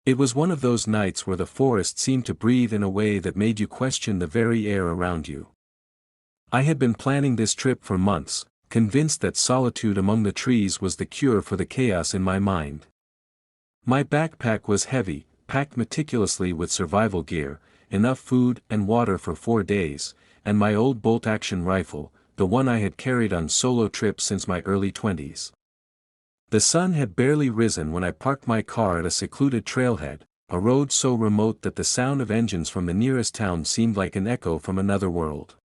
It was one of those nights where the forest seemed to breathe in a way that made you question the very air around you. I had been planning this trip for months, convinced that solitude among the trees was the cure for the chaos in my mind. My backpack was heavy, packed meticulously with survival gear, enough food and water for 4 days, and my old bolt-action rifle, the one I had carried on solo trips since my early 20s. The sun had barely risen when I parked my car at a secluded trailhead, a road so remote that the sound of engines from the nearest town seemed like an echo from another world.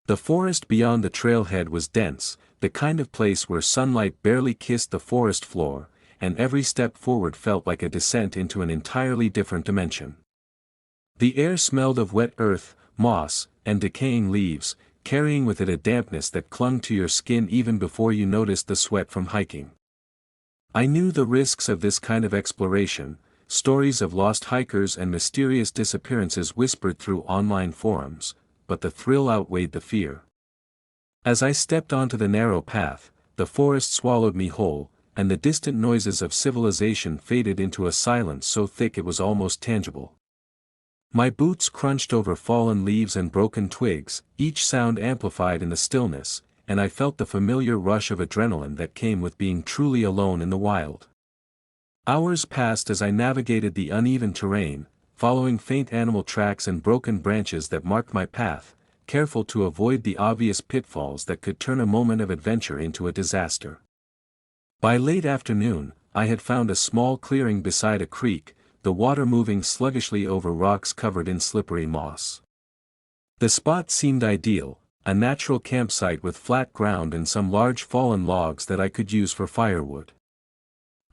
The forest beyond the trailhead was dense, the kind of place where sunlight barely kissed the forest floor, and every step forward felt like a descent into an entirely different dimension. The air smelled of wet earth, moss, and decaying leaves, carrying with it a dampness that clung to your skin even before you noticed the sweat from hiking. I knew the risks of this kind of exploration, stories of lost hikers and mysterious disappearances whispered through online forums, but the thrill outweighed the fear. As I stepped onto the narrow path, the forest swallowed me whole, and the distant noises of civilization faded into a silence so thick it was almost tangible. My boots crunched over fallen leaves and broken twigs, each sound amplified in the stillness, and I felt the familiar rush of adrenaline that came with being truly alone in the wild. Hours passed as I navigated the uneven terrain, following faint animal tracks and broken branches that marked my path, careful to avoid the obvious pitfalls that could turn a moment of adventure into a disaster. By late afternoon, I had found a small clearing beside a creek, the water moving sluggishly over rocks covered in slippery moss. The spot seemed ideal, a natural campsite with flat ground and some large fallen logs that I could use for firewood.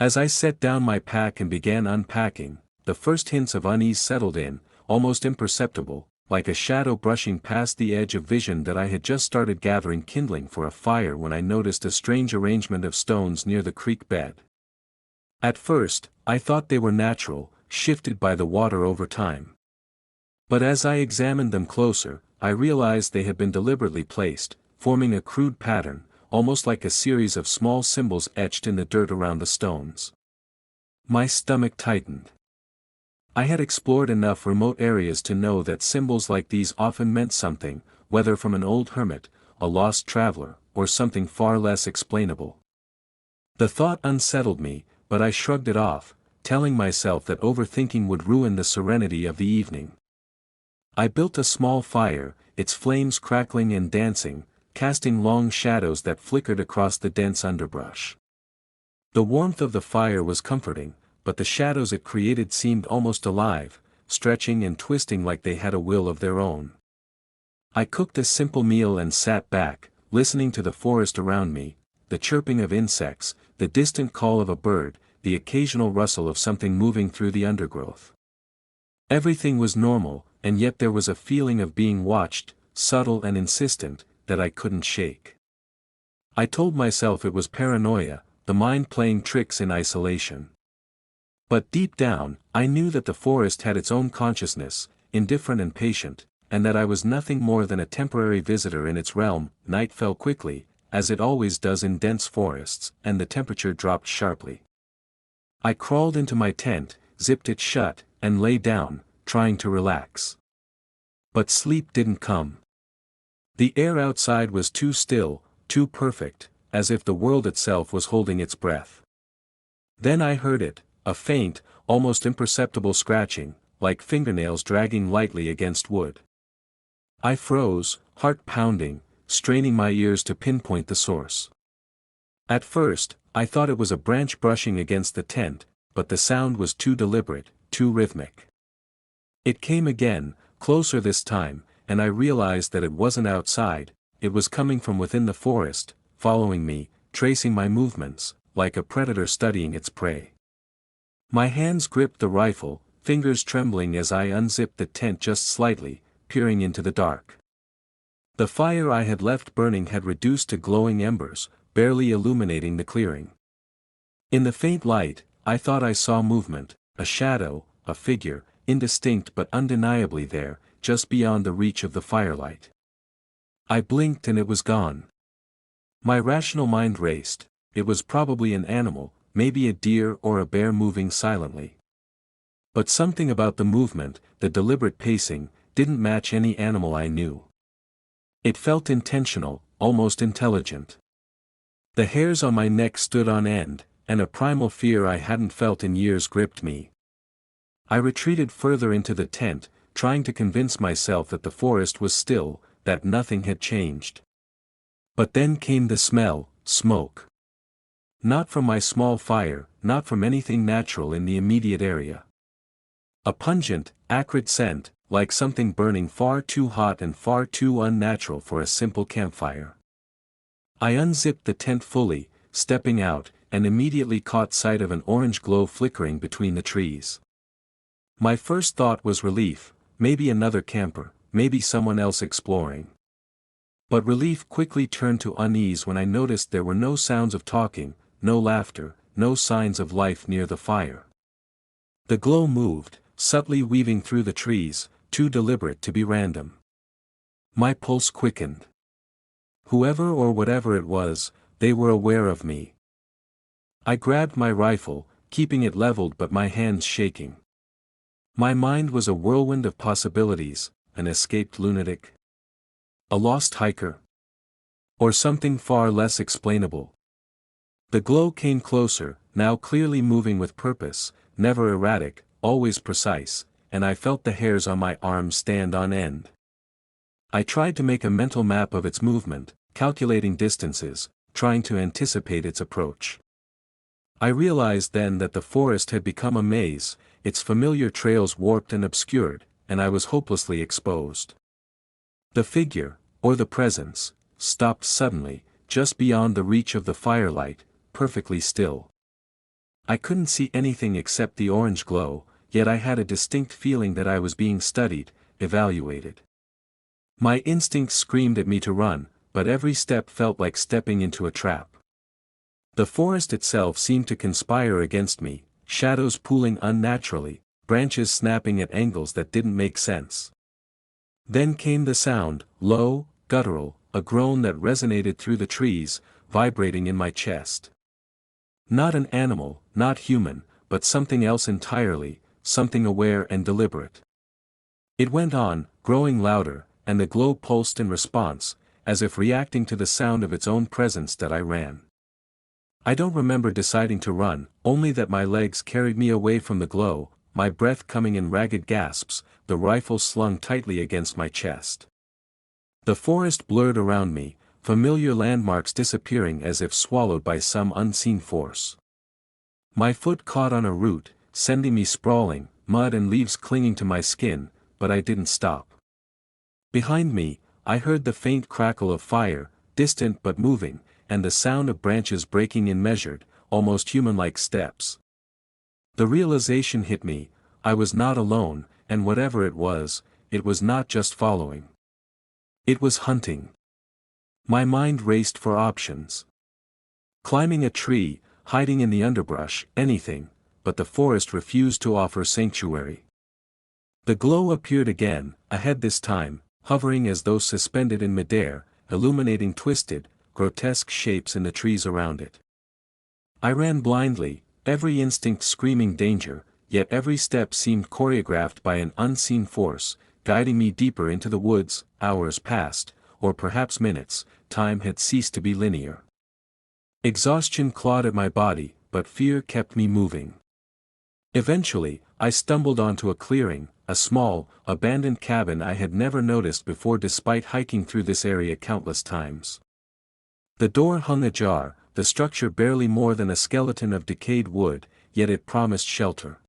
As I set down my pack and began unpacking, the first hints of unease settled in, almost imperceptible, like a shadow brushing past the edge of vision that I had just started gathering kindling for a fire when I noticed a strange arrangement of stones near the creek bed. At first, I thought they were natural, shifted by the water over time. But as I examined them closer, I realized they had been deliberately placed, forming a crude pattern, almost like a series of small symbols etched in the dirt around the stones. My stomach tightened. I had explored enough remote areas to know that symbols like these often meant something, whether from an old hermit, a lost traveler, or something far less explainable. The thought unsettled me, but I shrugged it off, telling myself that overthinking would ruin the serenity of the evening. I built a small fire, its flames crackling and dancing, casting long shadows that flickered across the dense underbrush. The warmth of the fire was comforting, but the shadows it created seemed almost alive, stretching and twisting like they had a will of their own. I cooked a simple meal and sat back, listening to the forest around me, the chirping of insects, the distant call of a bird, the occasional rustle of something moving through the undergrowth. Everything was normal, and yet there was a feeling of being watched, subtle and insistent, that I couldn't shake. I told myself it was paranoia, the mind playing tricks in isolation. But deep down, I knew that the forest had its own consciousness, indifferent and patient, and that I was nothing more than a temporary visitor in its realm. Night fell quickly, as it always does in dense forests, and the temperature dropped sharply. I crawled into my tent, zipped it shut, and lay down, trying to relax. But sleep didn't come. The air outside was too still, too perfect, as if the world itself was holding its breath. Then I heard it, a faint, almost imperceptible scratching, like fingernails dragging lightly against wood. I froze, heart pounding, straining my ears to pinpoint the source. At first, I thought it was a branch brushing against the tent, but the sound was too deliberate, too rhythmic. It came again, closer this time, and I realized that it wasn't outside, it was coming from within the forest, following me, tracing my movements, like a predator studying its prey. My hands gripped the rifle, fingers trembling as I unzipped the tent just slightly, peering into the dark. The fire I had left burning had reduced to glowing embers, barely illuminating the clearing. In the faint light, I thought I saw movement, a shadow, a figure, indistinct but undeniably there, just beyond the reach of the firelight. I blinked and it was gone. My rational mind raced. It was probably an animal, maybe a deer or a bear moving silently. But something about the movement, the deliberate pacing, didn't match any animal I knew. It felt intentional, almost intelligent. The hairs on my neck stood on end, and a primal fear I hadn't felt in years gripped me. I retreated further into the tent, trying to convince myself that the forest was still, that nothing had changed. But then came the smell, smoke. Not from my small fire, not from anything natural in the immediate area. A pungent, acrid scent, like something burning far too hot and far too unnatural for a simple campfire. I unzipped the tent fully, stepping out, and immediately caught sight of an orange glow flickering between the trees. My first thought was relief, maybe another camper, maybe someone else exploring. But relief quickly turned to unease when I noticed there were no sounds of talking, no laughter, no signs of life near the fire. The glow moved, subtly weaving through the trees, too deliberate to be random. My pulse quickened. Whoever or whatever it was, they were aware of me. I grabbed my rifle, keeping it leveled but my hands shaking. My mind was a whirlwind of possibilities, an escaped lunatic, a lost hiker, or something far less explainable. The glow came closer, now clearly moving with purpose, never erratic, always precise, and I felt the hairs on my arms stand on end. I tried to make a mental map of its movement, calculating distances, trying to anticipate its approach. I realized then that the forest had become a maze, its familiar trails warped and obscured, and I was hopelessly exposed. The figure, or the presence, stopped suddenly, just beyond the reach of the firelight, perfectly still. I couldn't see anything except the orange glow, yet I had a distinct feeling that I was being studied, evaluated. My instincts screamed at me to run, but every step felt like stepping into a trap. The forest itself seemed to conspire against me, shadows pooling unnaturally, branches snapping at angles that didn't make sense. Then came the sound, low, guttural, a groan that resonated through the trees, vibrating in my chest. Not an animal, not human, but something else entirely, something aware and deliberate. It went on, growing louder, and the glow pulsed in response, as if reacting to the sound of its own presence that I ran. I don't remember deciding to run, only that my legs carried me away from the glow, my breath coming in ragged gasps, the rifle slung tightly against my chest. The forest blurred around me, familiar landmarks disappearing as if swallowed by some unseen force. My foot caught on a root, sending me sprawling, mud and leaves clinging to my skin, but I didn't stop. Behind me, I heard the faint crackle of fire, distant but moving, and the sound of branches breaking in measured, almost human-like steps. The realization hit me, I was not alone, and whatever it was not just following. It was hunting. My mind raced for options. Climbing a tree, hiding in the underbrush, anything, but the forest refused to offer sanctuary. The glow appeared again, ahead this time, hovering as though suspended in midair, illuminating twisted, grotesque shapes in the trees around it. I ran blindly, every instinct screaming danger, yet every step seemed choreographed by an unseen force, guiding me deeper into the woods. Hours passed, or perhaps minutes, time had ceased to be linear. Exhaustion clawed at my body, but fear kept me moving. Eventually, I stumbled onto a clearing, a small, abandoned cabin I had never noticed before despite hiking through this area countless times. The door hung ajar, the structure barely more than a skeleton of decayed wood, yet it promised shelter.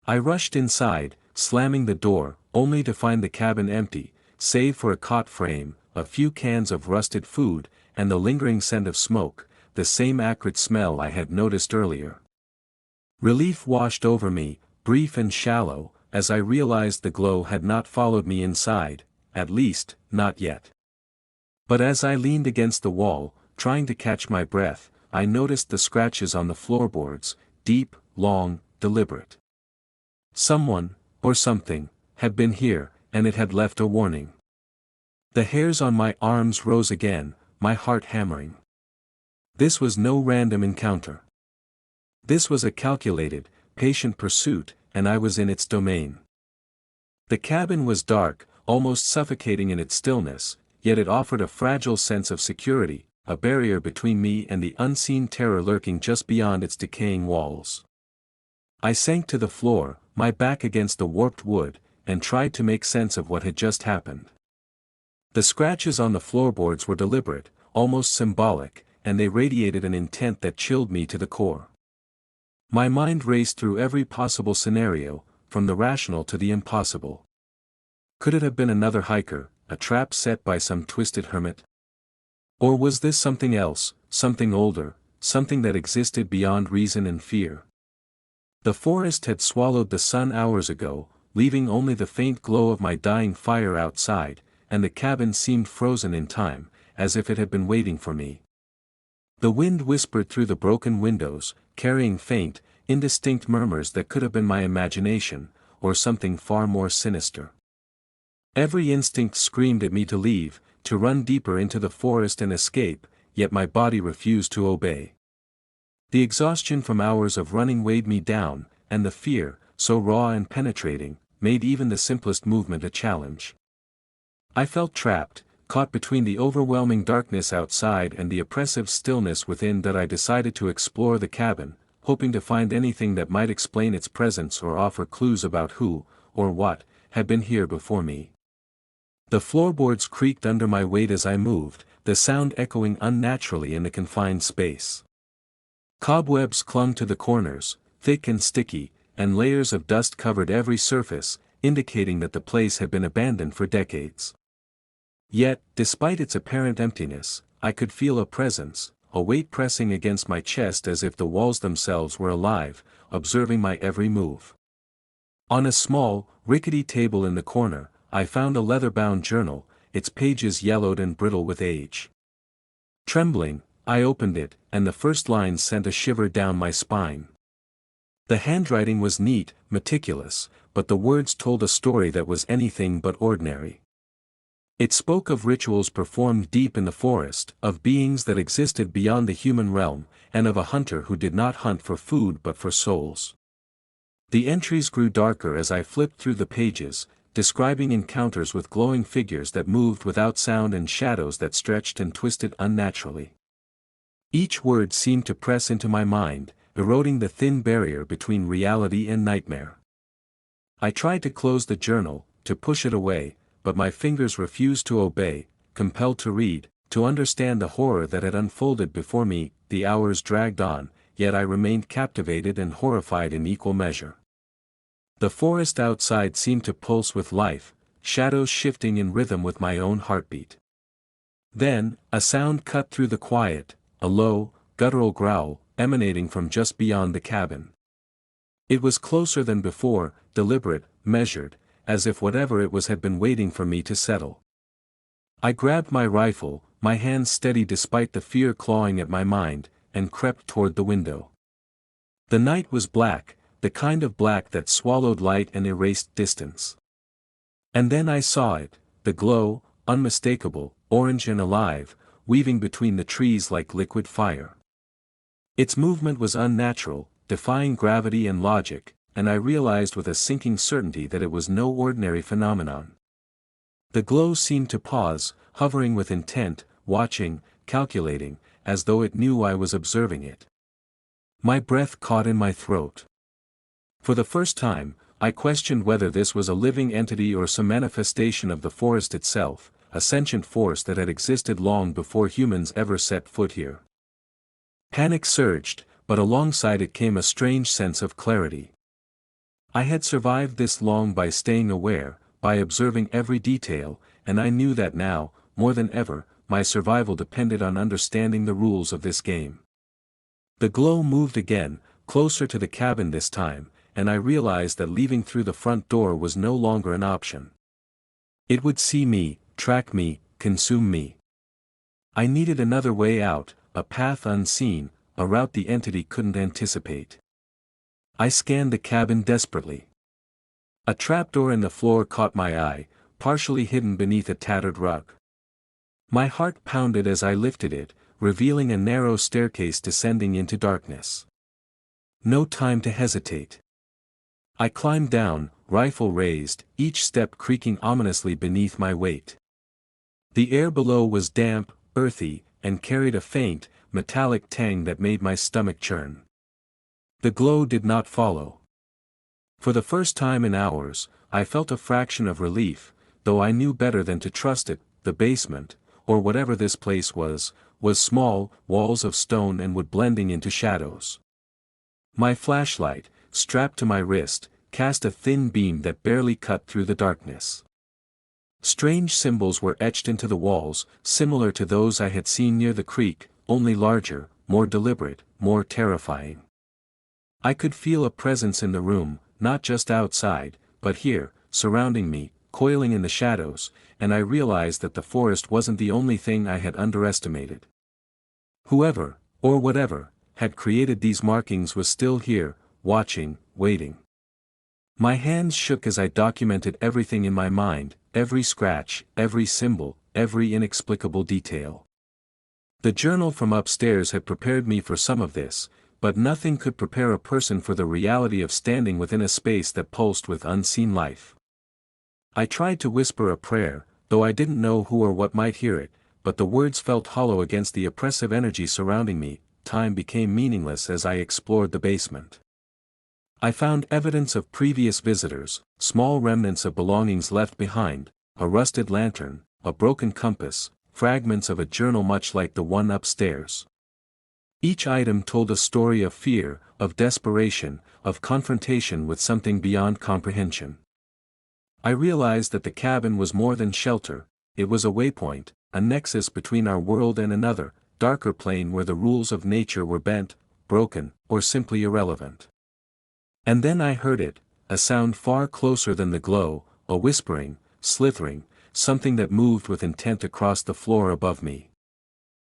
I rushed inside, slamming the door, only to find the cabin empty, save for a cot frame, a few cans of rusted food, and the lingering scent of smoke, the same acrid smell I had noticed earlier. Relief washed over me, brief and shallow, as I realized the glow had not followed me inside, at least, not yet. But as I leaned against the wall, trying to catch my breath, I noticed the scratches on the floorboards, deep, long, deliberate. Someone, or something, had been here, and it had left a warning. The hairs on my arms rose again, my heart hammering. This was no random encounter. This was a calculated, patient pursuit, and I was in its domain. The cabin was dark, almost suffocating in its stillness, yet it offered a fragile sense of security, a barrier between me and the unseen terror lurking just beyond its decaying walls. I sank to the floor, my back against the warped wood, and tried to make sense of what had just happened. The scratches on the floorboards were deliberate, almost symbolic, and they radiated an intent that chilled me to the core. My mind raced through every possible scenario, from the rational to the impossible. Could it have been another hiker, a trap set by some twisted hermit? Or was this something else, something older, something that existed beyond reason and fear? The forest had swallowed the sun hours ago, leaving only the faint glow of my dying fire outside, and the cabin seemed frozen in time, as if it had been waiting for me. The wind whispered through the broken windows, carrying faint, indistinct murmurs that could have been my imagination, or something far more sinister. Every instinct screamed at me to leave, to run deeper into the forest and escape, yet my body refused to obey. The exhaustion from hours of running weighed me down, and the fear, so raw and penetrating, made even the simplest movement a challenge. I felt trapped, caught between the overwhelming darkness outside and the oppressive stillness within that I decided to explore the cabin, hoping to find anything that might explain its presence or offer clues about who, or what, had been here before me. The floorboards creaked under my weight as I moved, the sound echoing unnaturally in the confined space. Cobwebs clung to the corners, thick and sticky, and layers of dust covered every surface, indicating that the place had been abandoned for decades. Yet, despite its apparent emptiness, I could feel a presence, a weight pressing against my chest as if the walls themselves were alive, observing my every move. On a small, rickety table in the corner, I found a leather-bound journal, its pages yellowed and brittle with age. Trembling, I opened it, and the first lines sent a shiver down my spine. The handwriting was neat, meticulous, but the words told a story that was anything but ordinary. It spoke of rituals performed deep in the forest, of beings that existed beyond the human realm, and of a hunter who did not hunt for food but for souls. The entries grew darker as I flipped through the pages, describing encounters with glowing figures that moved without sound and shadows that stretched and twisted unnaturally. Each word seemed to press into my mind, eroding the thin barrier between reality and nightmare. I tried to close the journal, to push it away, but my fingers refused to obey, compelled to read, to understand the horror that had unfolded before me. The hours dragged on, yet I remained captivated and horrified in equal measure. The forest outside seemed to pulse with life, shadows shifting in rhythm with my own heartbeat. Then, a sound cut through the quiet, a low, guttural growl, emanating from just beyond the cabin. It was closer than before, deliberate, measured, as if whatever it was had been waiting for me to settle. I grabbed my rifle, my hands steady despite the fear clawing at my mind, and crept toward the window. The night was black, the kind of black that swallowed light and erased distance. And then I saw it, the glow, unmistakable, orange and alive, weaving between the trees like liquid fire. Its movement was unnatural, defying gravity and logic, and I realized with a sinking certainty that it was no ordinary phenomenon. The glow seemed to pause, hovering with intent, watching, calculating, as though it knew I was observing it. My breath caught in my throat. For the first time, I questioned whether this was a living entity or some manifestation of the forest itself, a sentient force that had existed long before humans ever set foot here. Panic surged, but alongside it came a strange sense of clarity. I had survived this long by staying aware, by observing every detail, and I knew that now, more than ever, my survival depended on understanding the rules of this game. The glow moved again, closer to the cabin this time, and I realized that leaving through the front door was no longer an option. It would see me, track me, consume me. I needed another way out, a path unseen, a route the entity couldn't anticipate. I scanned the cabin desperately. A trapdoor in the floor caught my eye, partially hidden beneath a tattered rug. My heart pounded as I lifted it, revealing a narrow staircase descending into darkness. No time to hesitate. I climbed down, rifle raised, each step creaking ominously beneath my weight. The air below was damp, earthy, and carried a faint, metallic tang that made my stomach churn. The glow did not follow. For the first time in hours, I felt a fraction of relief, though I knew better than to trust it. The basement, or whatever this place was small, walls of stone and wood blending into shadows. My flashlight, strapped to my wrist, cast a thin beam that barely cut through the darkness. Strange symbols were etched into the walls, similar to those I had seen near the creek, only larger, more deliberate, more terrifying. I could feel a presence in the room, not just outside, but here, surrounding me, coiling in the shadows, and I realized that the forest wasn't the only thing I had underestimated. Whoever, or whatever, had created these markings was still here, watching, waiting. My hands shook as I documented everything in my mind, every scratch, every symbol, every inexplicable detail. The journal from upstairs had prepared me for some of this, but nothing could prepare a person for the reality of standing within a space that pulsed with unseen life. I tried to whisper a prayer, though I didn't know who or what might hear it, but the words felt hollow against the oppressive energy surrounding me. Time became meaningless as I explored the basement. I found evidence of previous visitors, small remnants of belongings left behind, a rusted lantern, a broken compass, fragments of a journal much like the one upstairs. Each item told a story of fear, of desperation, of confrontation with something beyond comprehension. I realized that the cabin was more than shelter, it was a waypoint, a nexus between our world and another, darker plane where the rules of nature were bent, broken, or simply irrelevant. And then I heard it, a sound far closer than the glow, a whispering, slithering, something that moved with intent across the floor above me.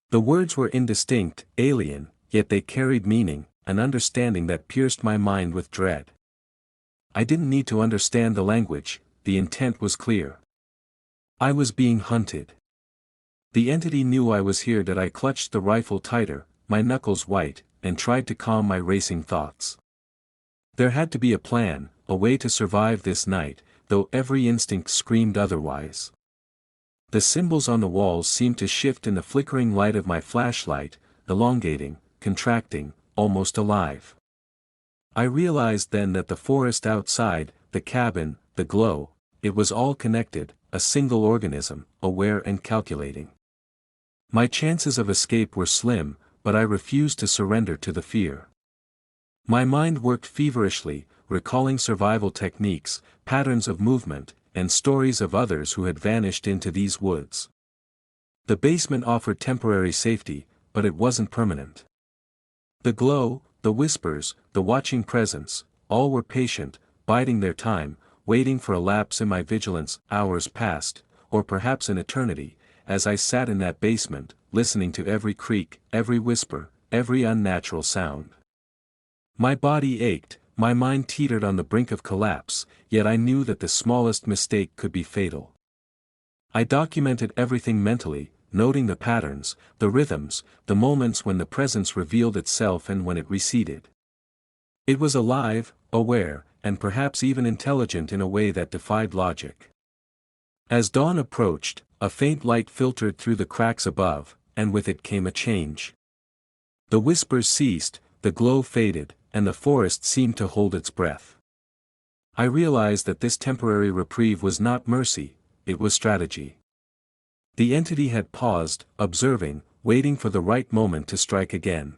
The words were indistinct, alien, yet they carried meaning, an understanding that pierced my mind with dread. I didn't need to understand the language, the intent was clear. I was being hunted. The entity knew I was here that I clutched the rifle tighter, my knuckles white, and tried to calm my racing thoughts. There had to be a plan, a way to survive this night, though every instinct screamed otherwise. The symbols on the walls seemed to shift in the flickering light of my flashlight, elongating, contracting, almost alive. I realized then that the forest outside, the cabin, the glow, it was all connected, a single organism, aware and calculating. My chances of escape were slim, but I refused to surrender to the fear. My mind worked feverishly, recalling survival techniques, patterns of movement, and stories of others who had vanished into these woods. The basement offered temporary safety, but it wasn't permanent. The glow, the whispers, the watching presence, all were patient, biding their time, waiting for a lapse in my vigilance. Hours passed, or perhaps an eternity, as I sat in that basement, listening to every creak, every whisper, every unnatural sound. My body ached, my mind teetered on the brink of collapse, yet I knew that the smallest mistake could be fatal. I documented everything mentally, noting the patterns, the rhythms, the moments when the presence revealed itself and when it receded. It was alive, aware, and perhaps even intelligent in a way that defied logic. As dawn approached, a faint light filtered through the cracks above, and with it came a change. The whispers ceased, the glow faded, and the forest seemed to hold its breath. I realized that this temporary reprieve was not mercy, it was strategy. The entity had paused, observing, waiting for the right moment to strike again.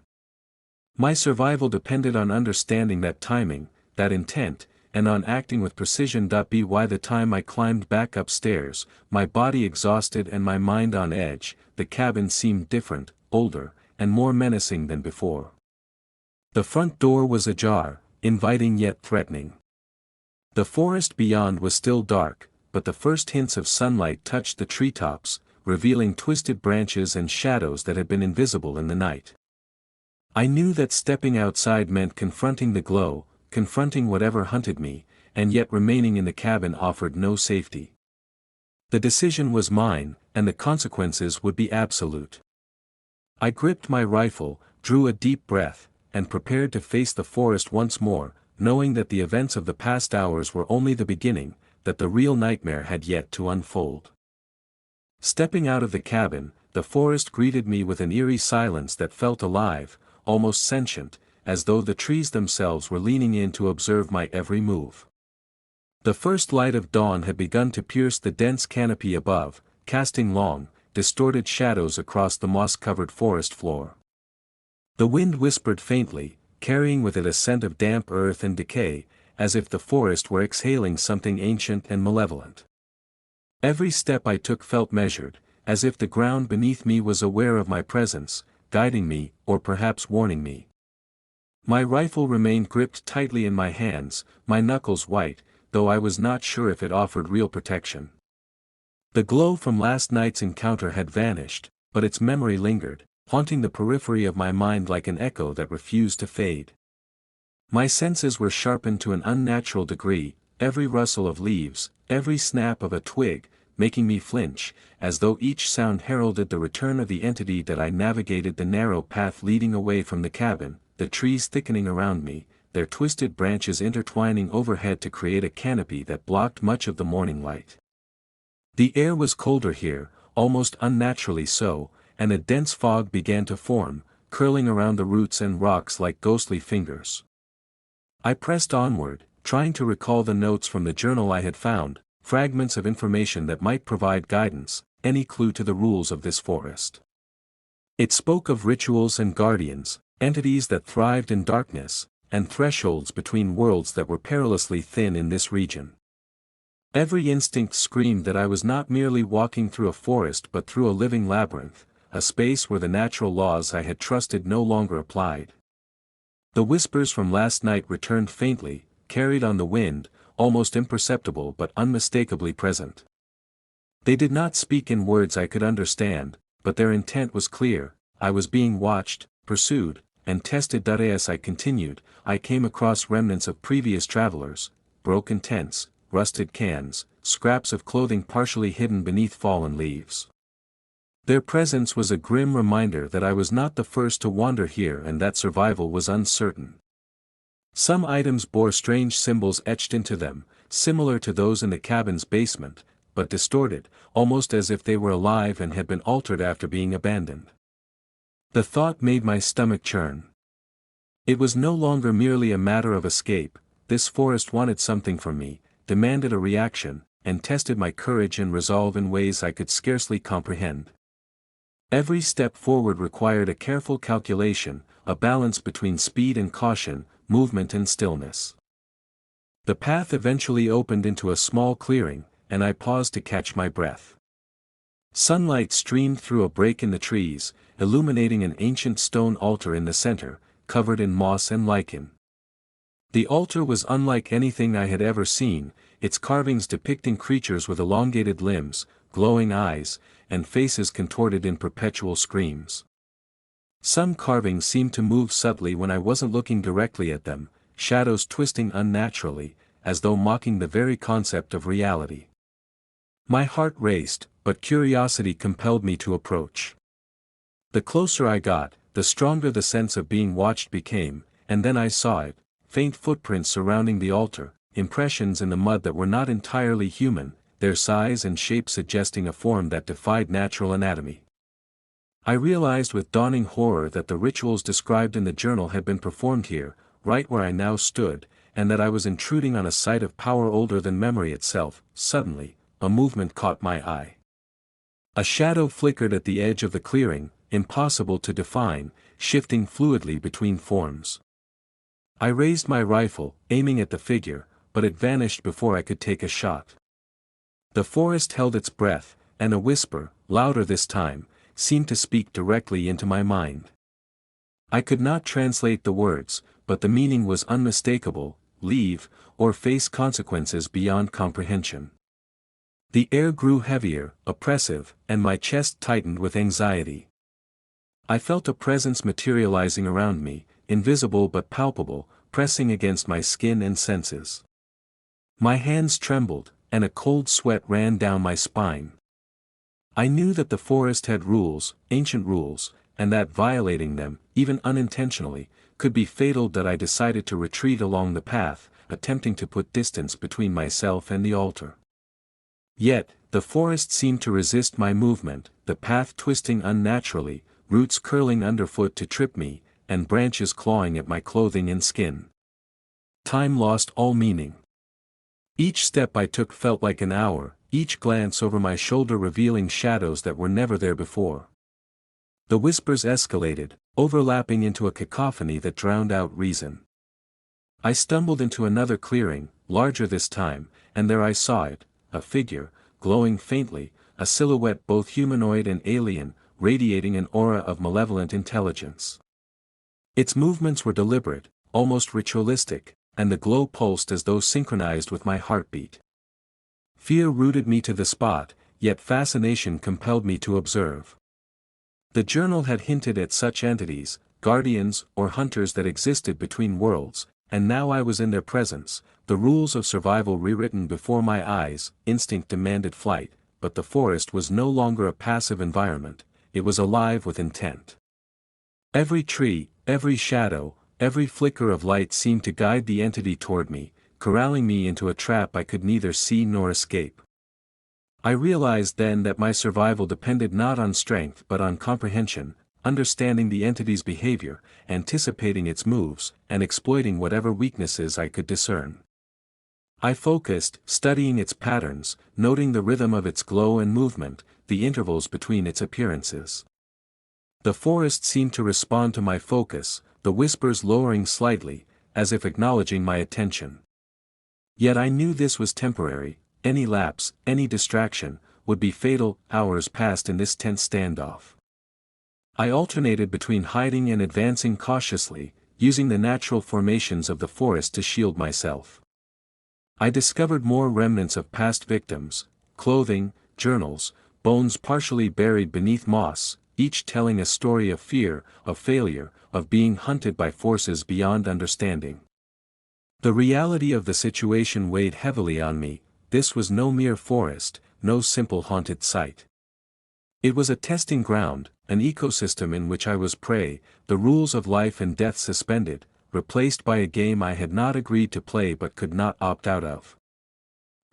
My survival depended on understanding that timing, that intent, and on acting with precision. By the time I climbed back upstairs, my body exhausted and my mind on edge, the cabin seemed different, older, and more menacing than before. The front door was ajar, inviting yet threatening. The forest beyond was still dark, but the first hints of sunlight touched the treetops, revealing twisted branches and shadows that had been invisible in the night. I knew that stepping outside meant confronting the glow, confronting whatever hunted me, and yet remaining in the cabin offered no safety. The decision was mine, and the consequences would be absolute. I gripped my rifle, drew a deep breath, and prepared to face the forest once more, knowing that the events of the past hours were only the beginning, that the real nightmare had yet to unfold. Stepping out of the cabin, the forest greeted me with an eerie silence that felt alive, almost sentient, as though the trees themselves were leaning in to observe my every move. The first light of dawn had begun to pierce the dense canopy above, casting long, distorted shadows across the moss-covered forest floor. The wind whispered faintly, carrying with it a scent of damp earth and decay, as if the forest were exhaling something ancient and malevolent. Every step I took felt measured, as if the ground beneath me was aware of my presence, guiding me, or perhaps warning me. My rifle remained gripped tightly in my hands, my knuckles white, though I was not sure if it offered real protection. The glow from last night's encounter had vanished, but its memory lingered, haunting the periphery of my mind like an echo that refused to fade. My senses were sharpened to an unnatural degree, every rustle of leaves, every snap of a twig, making me flinch, as though each sound heralded the return of the entity that I navigated the narrow path leading away from the cabin, the trees thickening around me, their twisted branches intertwining overhead to create a canopy that blocked much of the morning light. The air was colder here, almost unnaturally so, and a dense fog began to form, curling around the roots and rocks like ghostly fingers. I pressed onward, trying to recall the notes from the journal I had found, fragments of information that might provide guidance, any clue to the rules of this forest. It spoke of rituals and guardians, entities that thrived in darkness, and thresholds between worlds that were perilously thin in this region. Every instinct screamed that I was not merely walking through a forest but through a living labyrinth, a space where the natural laws I had trusted no longer applied. The whispers from last night returned faintly, carried on the wind, almost imperceptible but unmistakably present. They did not speak in words I could understand, but their intent was clear. I was being watched, pursued, and tested. As I continued, I came across remnants of previous travelers, broken tents, rusted cans, scraps of clothing partially hidden beneath fallen leaves. Their presence was a grim reminder that I was not the first to wander here and that survival was uncertain. Some items bore strange symbols etched into them, similar to those in the cabin's basement, but distorted, almost as if they were alive and had been altered after being abandoned. The thought made my stomach churn. It was no longer merely a matter of escape, this forest wanted something from me, demanded a reaction, and tested my courage and resolve in ways I could scarcely comprehend. Every step forward required a careful calculation, a balance between speed and caution, movement and stillness. The path eventually opened into a small clearing, and I paused to catch my breath. Sunlight streamed through a break in the trees, illuminating an ancient stone altar in the center, covered in moss and lichen. The altar was unlike anything I had ever seen, its carvings depicting creatures with elongated limbs, glowing eyes, and faces contorted in perpetual screams. Some carvings seemed to move subtly when I wasn't looking directly at them, shadows twisting unnaturally, as though mocking the very concept of reality. My heart raced, but curiosity compelled me to approach. The closer I got, the stronger the sense of being watched became, and then I saw it, faint footprints surrounding the altar, impressions in the mud that were not entirely human, their size and shape suggesting a form that defied natural anatomy. I realized with dawning horror that the rituals described in the journal had been performed here, right where I now stood, and that I was intruding on a site of power older than memory itself. Suddenly, a movement caught my eye. A shadow flickered at the edge of the clearing, impossible to define, shifting fluidly between forms. I raised my rifle, aiming at the figure, but it vanished before I could take a shot. The forest held its breath, and a whisper, louder this time, seemed to speak directly into my mind. I could not translate the words, but the meaning was unmistakable: leave, or face consequences beyond comprehension. The air grew heavier, oppressive, and my chest tightened with anxiety. I felt a presence materializing around me, invisible but palpable, pressing against my skin and senses. My hands trembled, and a cold sweat ran down my spine. I knew that the forest had rules, ancient rules, and that violating them, even unintentionally, could be fatal that I decided to retreat along the path, attempting to put distance between myself and the altar. Yet, the forest seemed to resist my movement, the path twisting unnaturally, roots curling underfoot to trip me, and branches clawing at my clothing and skin. Time lost all meaning. Each step I took felt like an hour, each glance over my shoulder revealing shadows that were never there before. The whispers escalated, overlapping into a cacophony that drowned out reason. I stumbled into another clearing, larger this time, and there I saw it, a figure, glowing faintly, a silhouette both humanoid and alien, radiating an aura of malevolent intelligence. Its movements were deliberate, almost ritualistic, and the glow pulsed as though synchronized with my heartbeat. Fear rooted me to the spot, yet fascination compelled me to observe. The journal had hinted at such entities, guardians or hunters that existed between worlds, and now I was in their presence, the rules of survival rewritten before my eyes. Instinct demanded flight, but the forest was no longer a passive environment, it was alive with intent. Every tree, every shadow, every flicker of light seemed to guide the entity toward me, corralling me into a trap I could neither see nor escape. I realized then that my survival depended not on strength but on comprehension, understanding the entity's behavior, anticipating its moves, and exploiting whatever weaknesses I could discern. I focused, studying its patterns, noting the rhythm of its glow and movement, the intervals between its appearances. The forest seemed to respond to my focus, the whispers lowering slightly, as if acknowledging my attention. Yet I knew this was temporary. Any lapse, any distraction, would be fatal. Hours passed in this tense standoff. I alternated between hiding and advancing cautiously, using the natural formations of the forest to shield myself. I discovered more remnants of past victims, clothing, journals, bones partially buried beneath moss, each telling a story of fear, of failure, of being hunted by forces beyond understanding. The reality of the situation weighed heavily on me. This was no mere forest, no simple haunted site. It was a testing ground, an ecosystem in which I was prey, the rules of life and death suspended, replaced by a game I had not agreed to play but could not opt out of.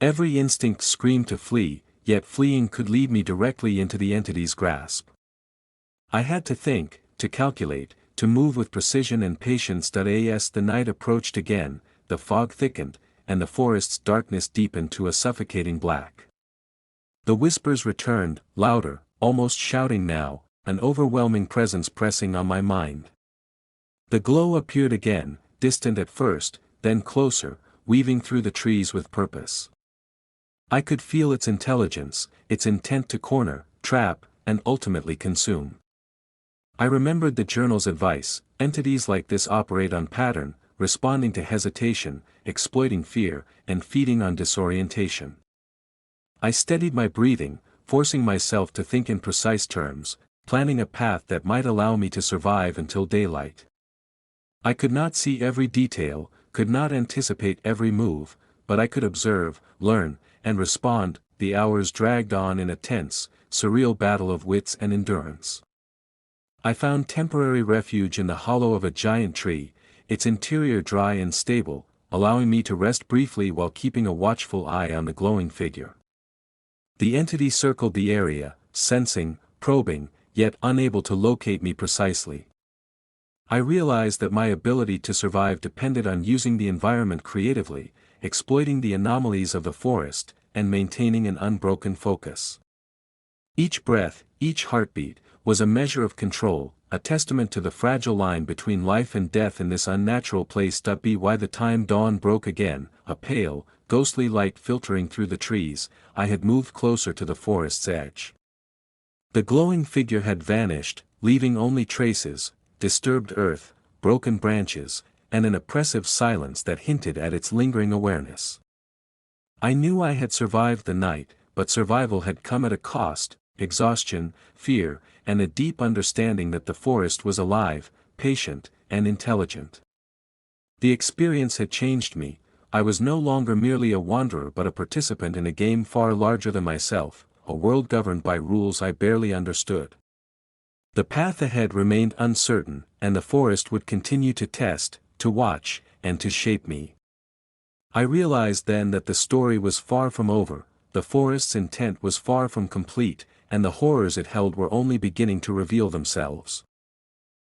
Every instinct screamed to flee, yet fleeing could lead me directly into the entity's grasp. I had to think, to calculate, to move with precision and patience. As the night approached again, the fog thickened, and the forest's darkness deepened to a suffocating black. The whispers returned, louder, almost shouting now, an overwhelming presence pressing on my mind. The glow appeared again, distant at first, then closer, weaving through the trees with purpose. I could feel its intelligence, its intent to corner, trap, and ultimately consume. I remembered the journal's advice: entities like this operate on pattern, responding to hesitation, exploiting fear, and feeding on disorientation. I steadied my breathing, forcing myself to think in precise terms, planning a path that might allow me to survive until daylight. I could not see every detail, could not anticipate every move, but I could observe, learn, and respond. The hours dragged on in a tense, surreal battle of wits and endurance. I found temporary refuge in the hollow of a giant tree, its interior dry and stable, allowing me to rest briefly while keeping a watchful eye on the glowing figure. The entity circled the area, sensing, probing, yet unable to locate me precisely. I realized that my ability to survive depended on using the environment creatively, exploiting the anomalies of the forest, and maintaining an unbroken focus. Each breath, each heartbeat, was a measure of control, a testament to the fragile line between life and death in this unnatural place. By the time dawn broke again, a pale, ghostly light filtering through the trees, I had moved closer to the forest's edge. The glowing figure had vanished, leaving only traces, disturbed earth, broken branches, and an oppressive silence that hinted at its lingering awareness. I knew I had survived the night, but survival had come at a cost: exhaustion, fear, and a deep understanding that the forest was alive, patient, and intelligent. The experience had changed me. I was no longer merely a wanderer but a participant in a game far larger than myself, a world governed by rules I barely understood. The path ahead remained uncertain, and the forest would continue to test, to watch, and to shape me. I realized then that the story was far from over, the forest's intent was far from complete, and the horrors it held were only beginning to reveal themselves.